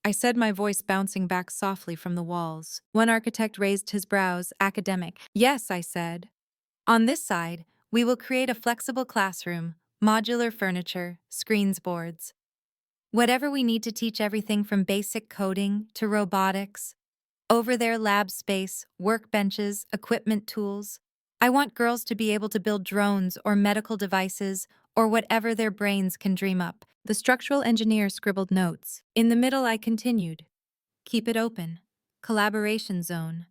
I said, my voice bouncing back softly from the walls. One architect raised his brows. "Academic." "Yes," I said. "On this side, we will create a flexible classroom, modular furniture, screens, boards. Whatever we need to teach everything from basic coding to robotics. Over there, lab space, workbenches, equipment, tools. I want girls to be able to build drones or medical devices or whatever their brains can dream up." The structural engineer scribbled notes. In the middle, I continued. "Keep it open. Collaboration zone.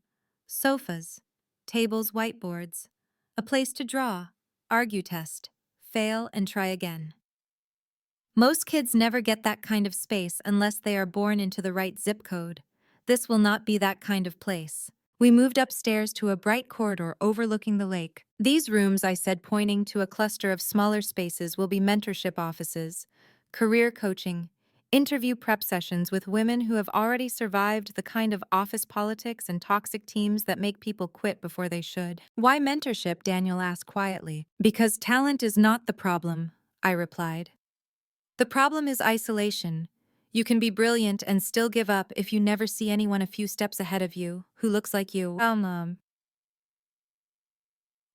Sofas, tables, whiteboards. A place to draw, argue, test, fail, and try again. Most kids never get that kind of space unless they are born into the right zip code. This will not be that kind of place." We moved upstairs to a bright corridor overlooking the lake. "These rooms," I said, pointing to a cluster of smaller spaces, "will be mentorship offices, career coaching, interview prep sessions with women who have already survived the kind of office politics and toxic teams that make people quit before they should." "Why mentorship?" Daniel asked quietly. "Because talent is not the problem," I replied. "The problem is isolation. You can be brilliant and still give up if you never see anyone a few steps ahead of you who looks like you."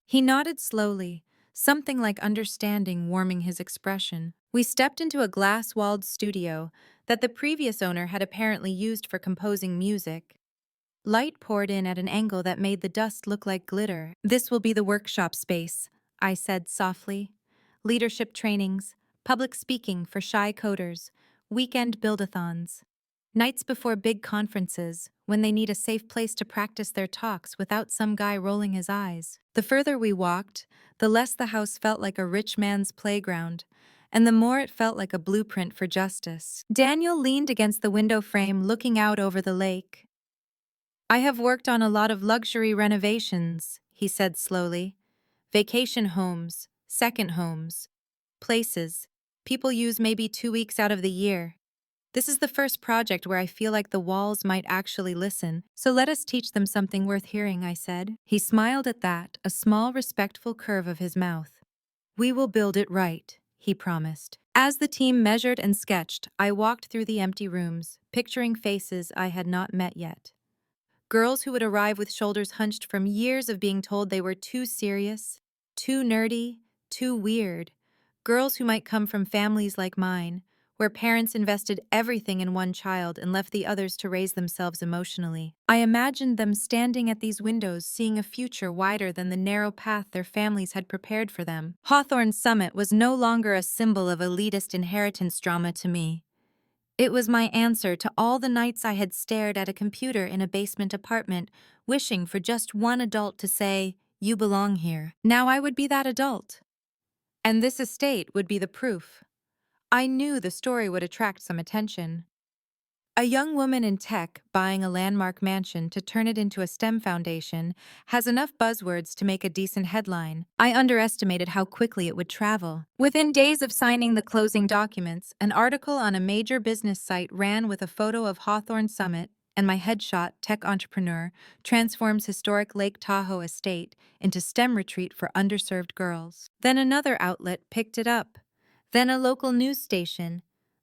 He nodded slowly, something like understanding warming his expression. We stepped into a glass-walled studio that the previous owner had apparently used for composing music. Light poured in at an angle that made the dust look like glitter. "This will be the workshop space," I said softly. "Leadership trainings, public speaking for shy coders, weekend build-a-thons. Nights before big conferences, when they need a safe place to practice their talks without some guy rolling his eyes." The further we walked, the less the house felt like a rich man's playground, and the more it felt like a blueprint for justice. Daniel leaned against the window frame, looking out over the lake. "I have worked on a lot of luxury renovations," he said slowly. "Vacation homes, second homes, places people use maybe 2 weeks out of the year. This is the first project where I feel like the walls might actually listen, so let us teach them something worth hearing, I said. He smiled at that, a small, respectful curve of his mouth. We will build it right, he promised. As the team measured and sketched, I walked through the empty rooms, picturing faces I had not met yet. Girls who would arrive with shoulders hunched from years of being told they were too serious, too nerdy, too weird. Girls who might come from families like mine, where parents invested everything in one child and left the others to raise themselves emotionally. I imagined them standing at these windows, seeing a future wider than the narrow path their families had prepared for them. Hawthorne's Summit was no longer a symbol of elitist inheritance drama to me. It was my answer to all the nights I had stared at a computer in a basement apartment, wishing for just one adult to say, "You belong here." Now I would be that adult. And this estate would be the proof. I knew the story would attract some attention. A young woman in tech buying a landmark mansion to turn it into a STEM foundation has enough buzzwords to make a decent headline. I underestimated how quickly it would travel. Within days of signing the closing documents, an article on a major business site ran with a photo of Hawthorne Summit, and my headshot, tech entrepreneur, transforms historic Lake Tahoe estate into STEM retreat for underserved girls. Then another outlet picked it up. Then a local news station.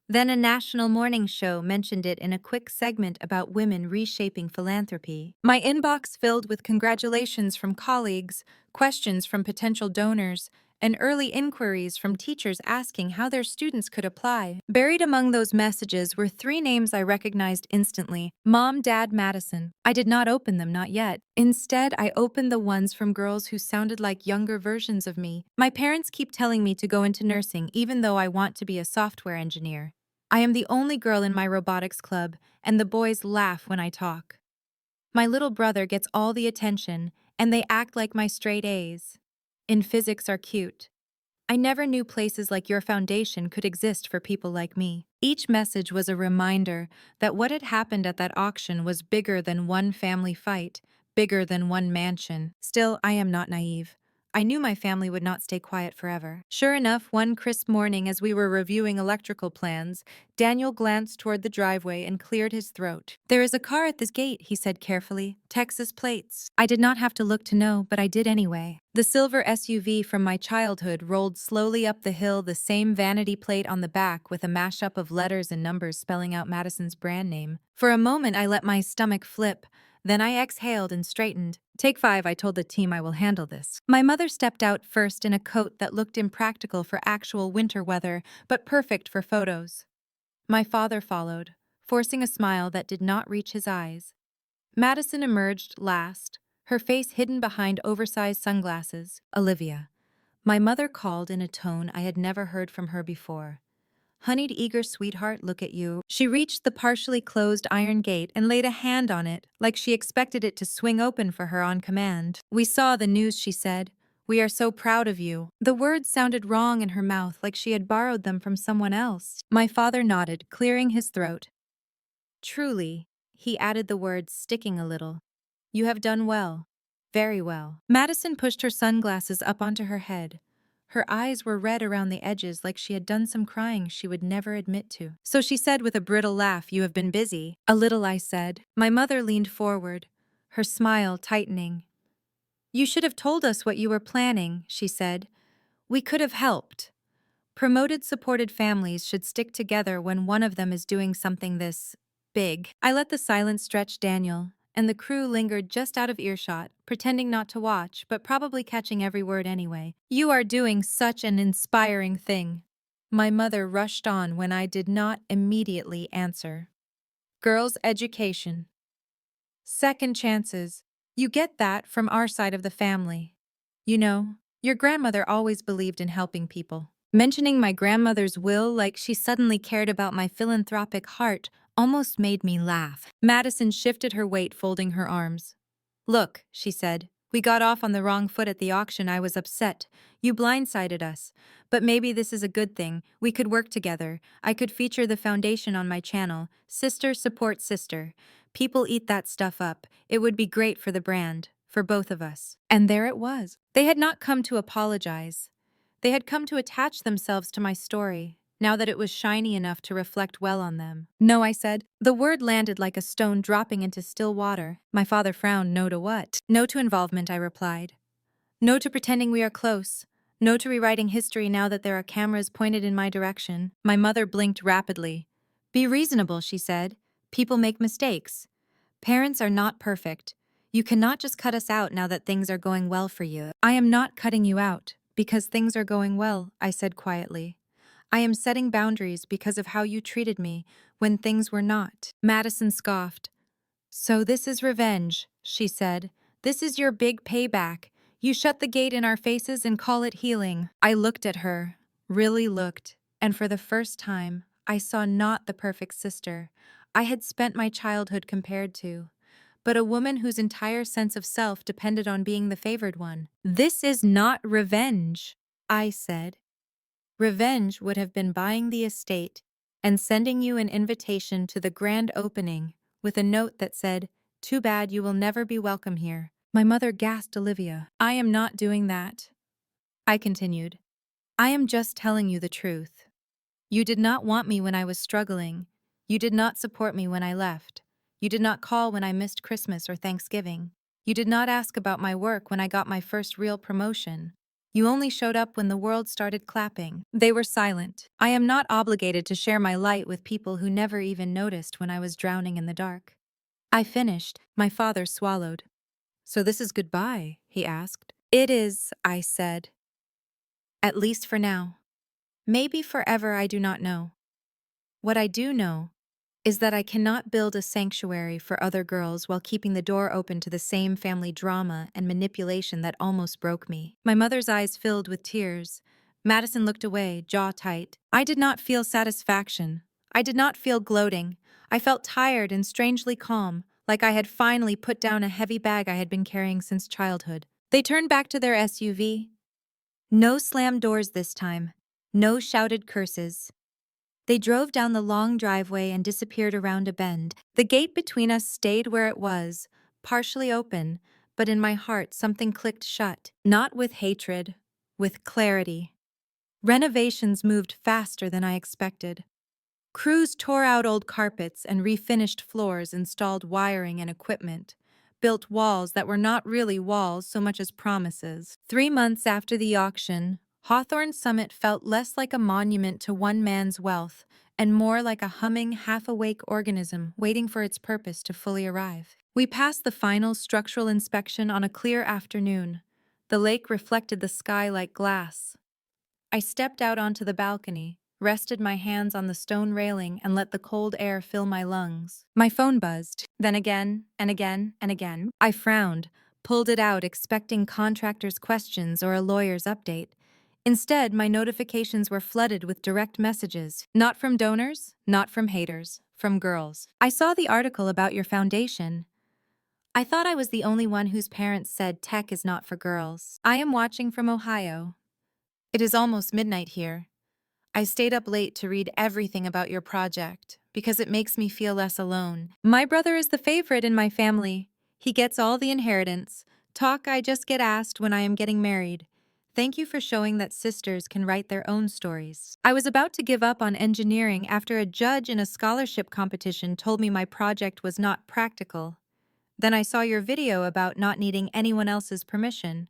Then a national morning show mentioned it in a quick segment about women reshaping philanthropy. My inbox filled with congratulations from colleagues, questions from potential donors, and early inquiries from teachers asking how their students could apply. Buried among those messages were three names I recognized instantly: Mom, Dad, Madison. I did not open them, not yet. Instead, I opened the ones from girls who sounded like younger versions of me. My parents keep telling me to go into nursing even though I want to be a software engineer. I am the only girl in my robotics club, and the boys laugh when I talk. My little brother gets all the attention, and they act like my straight A's. In physics are cute. I never knew places like your foundation could exist for people like me. Each message was a reminder that what had happened at that auction was bigger than one family fight, bigger than one mansion. Still, I am not naive. I knew my family would not stay quiet forever. Sure enough, one crisp morning as we were reviewing electrical plans, Daniel glanced toward the driveway and cleared his throat. "There is a car at this gate," he said carefully. "Texas plates." I did not have to look to know, but I did anyway. The silver SUV from my childhood rolled slowly up the hill, the same vanity plate on the back with a mashup of letters and numbers spelling out Madison's brand name. For a moment, I let my stomach flip. Then I exhaled and straightened. "Take 5, I told the team, I will handle this." My mother stepped out first in a coat that looked impractical for actual winter weather, but perfect for photos. My father followed, forcing a smile that did not reach his eyes. Madison emerged last, her face hidden behind oversized sunglasses. "Olivia." My mother called in a tone I had never heard from her before. "Honeyed eager sweetheart, look at you." She reached the partially closed iron gate and laid a hand on it, like she expected it to swing open for her on command. "We saw the news," she said. "We are so proud of you." The words sounded wrong in her mouth, like she had borrowed them from someone else. My father nodded, clearing his throat. "Truly," he added the words, sticking a little. "You have done well. Very well." Madison pushed her sunglasses up onto her head. Her eyes were red around the edges, like she had done some crying she would never admit to. So she said with a brittle laugh, "You have been busy." "A little," I said. My mother leaned forward, her smile tightening. "You should have told us what you were planning," she said. "We could have helped." Promoted, supported families should stick together when one of them is doing something this big. I let the silence stretch Daniel, and the crew lingered just out of earshot, pretending not to watch, but probably catching every word anyway. "You are doing such an inspiring thing." My mother rushed on when I did not immediately answer. "Girls' education. Second chances. You get that from our side of the family. You know, your grandmother always believed in helping people." Mentioning my grandmother's will like she suddenly cared about my philanthropic heart almost made me laugh. Madison shifted her weight, folding her arms. "Look," she said, "we got off on the wrong foot at the auction. I was upset. You blindsided us. But maybe this is a good thing. We could work together. I could feature the foundation on my channel. Sister support sister. People eat that stuff up. It would be great for the brand, for both of us." And there it was. They had not come to apologize. They had come to attach themselves to my story. now that it was shiny enough to reflect well on them. No, I said. The word landed like a stone dropping into still water. My father frowned. No to what? No to involvement, I replied. No to pretending we are close. No to rewriting history now that there are cameras pointed in my direction. My mother blinked rapidly. Be reasonable, she said. People make mistakes. Parents are not perfect. You cannot just cut us out now that things are going well for you. I am not cutting you out because things are going well, I said quietly. I am setting boundaries because of how you treated me when things were not. Madison scoffed. So this is revenge, she said. This is your big payback. You shut the gate in our faces and call it healing. I looked at her, really looked, and for the first time, I saw not the perfect sister I had spent my childhood compared to, but a woman whose entire sense of self depended on being the favored one. This is not revenge, I said. Revenge would have been buying the estate and sending you an invitation to the grand opening with a note that said, "Too bad you will never be welcome here." My mother gasped. Olivia, I am not doing that. I continued. I am just telling you the truth. You did not want me when I was struggling. You did not support me when I left. You did not call when I missed Christmas or Thanksgiving. You did not ask about my work when I got my first real promotion. You only showed up when the world started clapping. They were silent. I am not obligated to share my light with people who never even noticed when I was drowning in the dark. I finished. My father swallowed. So this is goodbye, he asked. It is, I said. At least for now. Maybe forever, I do not know. What I do know is that I cannot build a sanctuary for other girls while keeping the door open to the same family drama and manipulation that almost broke me. My mother's eyes filled with tears. Madison looked away, jaw tight. I did not feel satisfaction. I did not feel gloating. I felt tired and strangely calm, like I had finally put down a heavy bag I had been carrying since childhood. They turned back to their SUV. No slammed doors this time. No shouted curses. They drove down the long driveway and disappeared around a bend. The gate between us stayed where it was, partially open, but in my heart something clicked shut. Not with hatred, with clarity. Renovations moved faster than I expected. Crews tore out old carpets and refinished floors, installed wiring and equipment, built walls that were not really walls so much as promises. 3 months after the auction, Hawthorne Summit felt less like a monument to one man's wealth and more like a humming, half-awake organism waiting for its purpose to fully arrive. We passed the final structural inspection on a clear afternoon. The lake reflected the sky like glass. I stepped out onto the balcony, rested my hands on the stone railing, and let the cold air fill my lungs. My phone buzzed, then again, and again, and again. I frowned, pulled it out, expecting contractors' questions or a lawyer's update. Instead, my notifications were flooded with direct messages, not from donors, not from haters, from girls. I saw the article about your foundation. I thought I was the only one whose parents said tech is not for girls. I am watching from Ohio. It is almost midnight here. I stayed up late to read everything about your project because it makes me feel less alone. My brother is the favorite in my family. He gets all the inheritance. Talk I just get asked when I am getting married. Thank you for showing that sisters can write their own stories. I was about to give up on engineering after a judge in a scholarship competition told me my project was not practical. Then I saw your video about not needing anyone else's permission.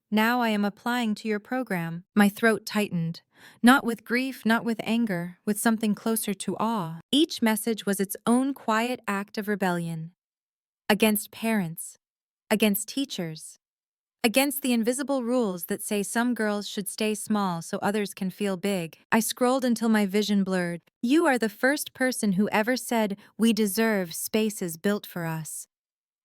Now I am applying to your program. My throat tightened. Not with grief, not with anger, with something closer to awe. Each message was its own quiet act of rebellion. Against parents. Against teachers. Against the invisible rules that say some girls should stay small so others can feel big. I scrolled until my vision blurred. You are the first person who ever said we deserve spaces built for us.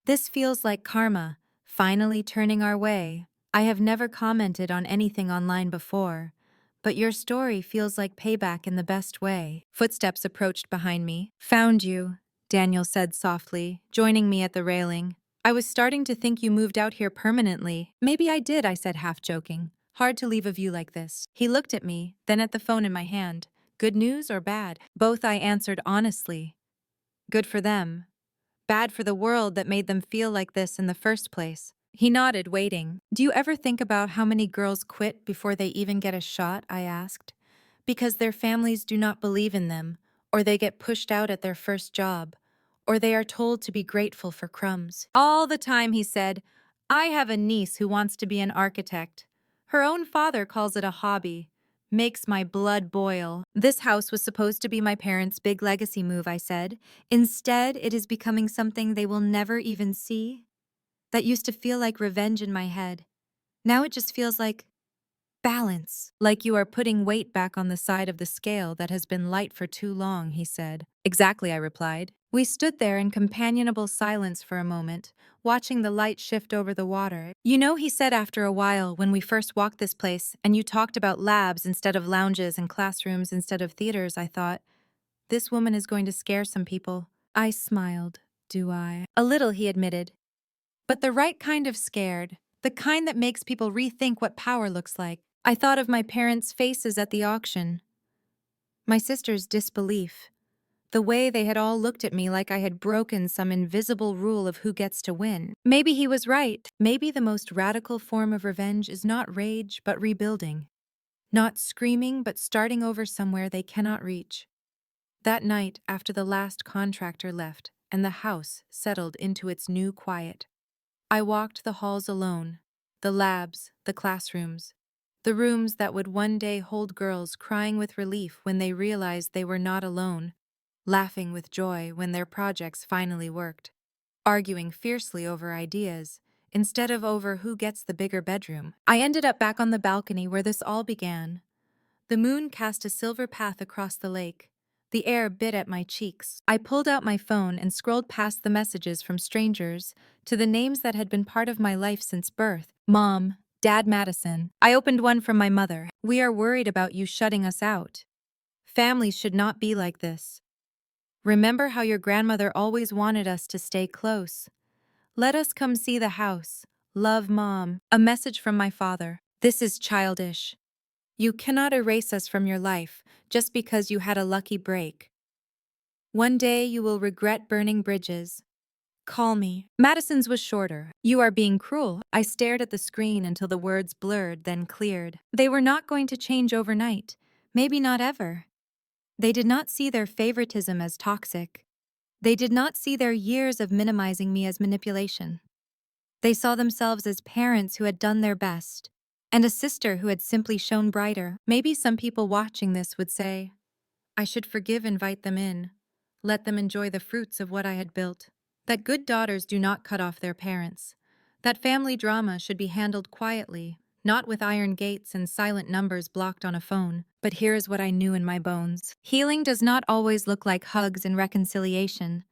This feels like karma, finally turning our way. I have never commented on anything online before, but your story feels like payback in the best way. Footsteps approached behind me. Found you, Daniel said softly, joining me at the railing. I was starting to think you moved out here permanently. Maybe I did, I said half joking. Hard to leave a view like this. He looked at me, then at the phone in my hand. Good news or bad? Both, I answered honestly. Good for them. Bad for the world that made them feel like this in the first place. He nodded, waiting. Do you ever think about how many girls quit before they even get a shot? I asked. because their families do not believe in them, or they get pushed out at their first job, or they are told to be grateful for crumbs. All the time, he said, I have a niece who wants to be an architect. Her own father calls it a hobby. Makes my blood boil. This house was supposed to be my parents' big legacy move, I said. Instead, it is becoming something they will never even see. That used to feel like revenge in my head. Now it just feels like balance. Like you are putting weight back on the side of the scale that has been light for too long, he said. Exactly, I replied. We stood there in companionable silence for a moment, watching the light shift over the water. You know, he said after a while, when we first walked this place and you talked about labs instead of lounges and classrooms instead of theaters, I thought, this woman is going to scare some people. I smiled. Do I? A little, he admitted. But the right kind of scared. The kind that makes people rethink what power looks like. I thought of my parents' faces at the auction. My sister's disbelief. The way they had all looked at me like I had broken some invisible rule of who gets to win. Maybe he was right. Maybe the most radical form of revenge is not rage, but rebuilding. Not screaming, but starting over somewhere they cannot reach. That night, after the last contractor left and the house settled into its new quiet, I walked the halls alone, the labs, the classrooms, the rooms that would one day hold girls crying with relief when they realized they were not alone, laughing with joy when their projects finally worked, arguing fiercely over ideas instead of over who gets the bigger bedroom. I ended up back on the balcony where this all began. The moon cast a silver path across the lake. The air bit at my cheeks. I pulled out my phone and scrolled past the messages from strangers to the names that had been part of my life since birth. Mom, Dad Madison. I opened one from my mother. We are worried about you shutting us out. Families should not be like this. Remember how your grandmother always wanted us to stay close. Let us come see the house. Love, Mom. A message from my father. This is childish. You cannot erase us from your life just because you had a lucky break. One day you will regret burning bridges. Call me. Madison's was shorter. You are being cruel. I stared at the screen until the words blurred, then cleared. They were not going to change overnight. Maybe not ever. They did not see their favoritism as toxic. They did not see their years of minimizing me as manipulation. They saw themselves as parents who had done their best, and a sister who had simply shone brighter. Maybe some people watching this would say, I should forgive, invite them in, let them enjoy the fruits of what I had built. That good daughters do not cut off their parents. That family drama should be handled quietly, not with iron gates and silent numbers blocked on a phone. But here is what I knew in my bones. Healing does not always look like hugs and reconciliation.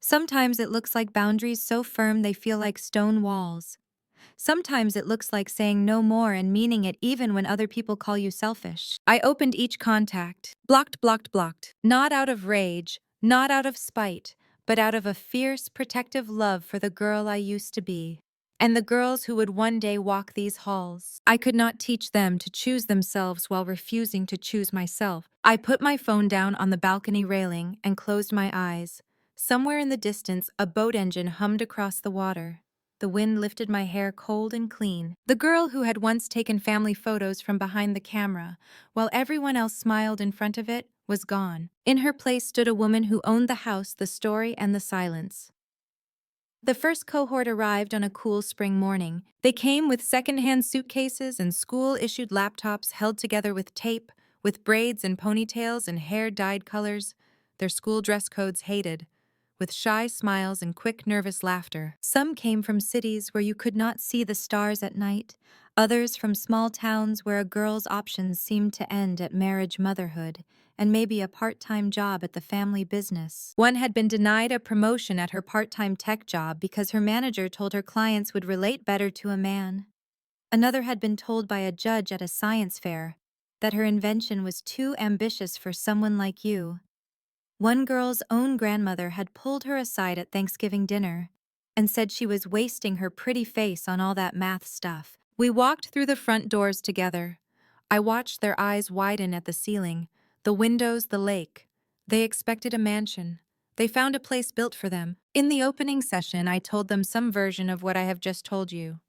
Sometimes it looks like boundaries so firm they feel like stone walls. Sometimes it looks like saying no more and meaning it even when other people call you selfish. I opened each contact. Blocked, blocked, blocked. Not out of rage, not out of spite, but out of a fierce, protective love for the girl I used to be. And the girls who would one day walk these halls. I could not teach them to choose themselves while refusing to choose myself. I put my phone down on the balcony railing and closed my eyes. Somewhere in the distance, a boat engine hummed across the water. The wind lifted my hair cold and clean. The girl who had once taken family photos from behind the camera, while everyone else smiled in front of it, was gone. In her place stood a woman who owned the house, the story, and the silence. The first cohort arrived on a cool spring morning. They came with secondhand suitcases and school-issued laptops held together with tape, with braids and ponytails and hair dyed colors, their school dress codes hated, with shy smiles and quick, nervous laughter. Some came from cities where you could not see the stars at night, others from small towns where a girl's options seemed to end at marriage, motherhood, and maybe a part-time job at the family business. One had been denied a promotion at her part-time tech job because her manager told her clients would relate better to a man. Another had been told by a judge at a science fair that her invention was too ambitious for someone like you. One girl's own grandmother had pulled her aside at Thanksgiving dinner and said she was wasting her pretty face on all that math stuff. We walked through the front doors together. I watched their eyes widen at the ceiling, the windows, the lake. They expected a mansion. They found a place built for them. In the opening session, I told them some version of what I have just told you.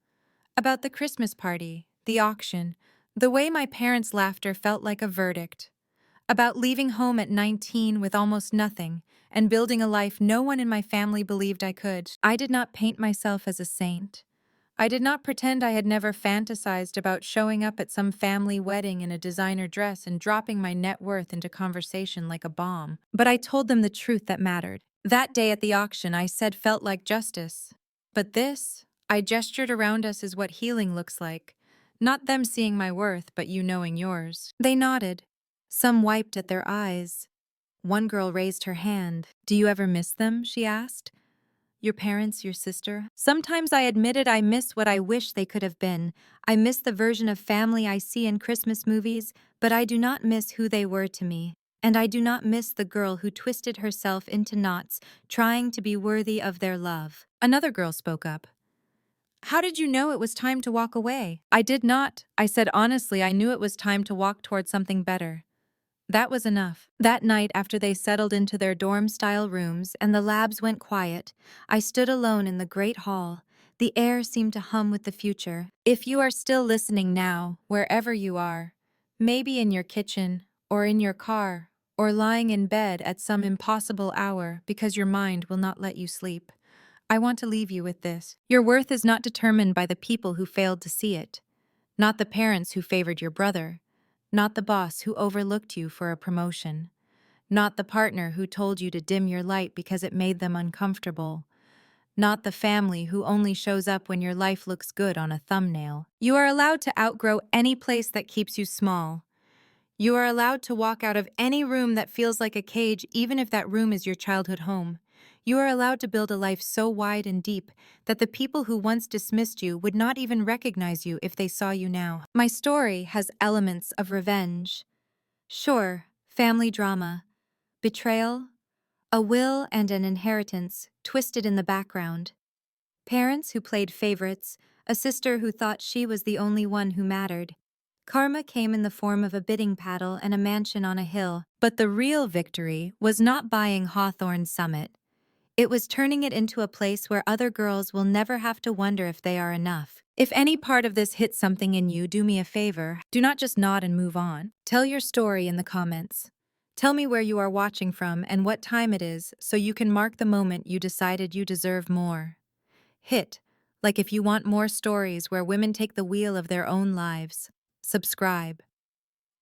About the Christmas party, the auction, the way my parents' laughter felt like a verdict. About leaving home at 19 with almost nothing and building a life no one in my family believed I could. I did not paint myself as a saint. I did not pretend I had never fantasized about showing up at some family wedding in a designer dress and dropping my net worth into conversation like a bomb. But I told them the truth that mattered. That day at the auction, I said felt like justice. But this, I gestured around us, is what healing looks like. Not them seeing my worth, but you knowing yours. They nodded. Some wiped at their eyes. One girl raised her hand. "Do you ever miss them?" she asked. "Your parents, your sister?" Sometimes I admitted I miss what I wish they could have been. I miss the version of family I see in Christmas movies, but I do not miss who they were to me. And I do not miss the girl who twisted herself into knots, trying to be worthy of their love. Another girl spoke up. "How did you know it was time to walk away?" "I did not," I said honestly. "I knew it was time to walk toward something better." That was enough. That night, after they settled into their dorm-style rooms and the labs went quiet, I stood alone in the great hall. The air seemed to hum with the future. If you are still listening now, wherever you are, maybe in your kitchen, or in your car, or lying in bed at some impossible hour because your mind will not let you sleep, I want to leave you with this. Your worth is not determined by the people who failed to see it, not the parents who favored your brother, not the boss who overlooked you for a promotion, not the partner who told you to dim your light because it made them uncomfortable, not the family who only shows up when your life looks good on a thumbnail. You are allowed to outgrow any place that keeps you small. You are allowed to walk out of any room that feels like a cage, even if that room is your childhood home. You are allowed to build a life so wide and deep that the people who once dismissed you would not even recognize you if they saw you now. My story has elements of revenge. Sure, family drama, betrayal, a will and an inheritance twisted in the background. Parents who played favorites, a sister who thought she was the only one who mattered. Karma came in the form of a bidding paddle and a mansion on a hill, but the real victory was not buying Hawthorne Summit. It was turning it into a place where other girls will never have to wonder if they are enough. If any part of this hits something in you, do me a favor. Do not just nod and move on. Tell your story in the comments. Tell me where you are watching from and what time it is so you can mark the moment you decided you deserve more. Hit, like if you want more stories where women take the wheel of their own lives. Subscribe.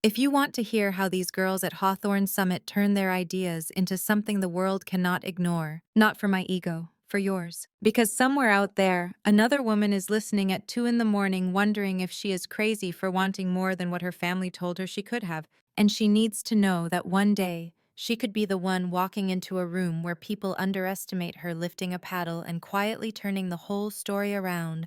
If you want to hear how these girls at Hawthorne Summit turn their ideas into something the world cannot ignore, not for my ego, for yours. Because somewhere out there, another woman is listening at 2 in the morning wondering if she is crazy for wanting more than what her family told her she could have, and she needs to know that one day, she could be the one walking into a room where people underestimate her lifting a paddle and quietly turning the whole story around.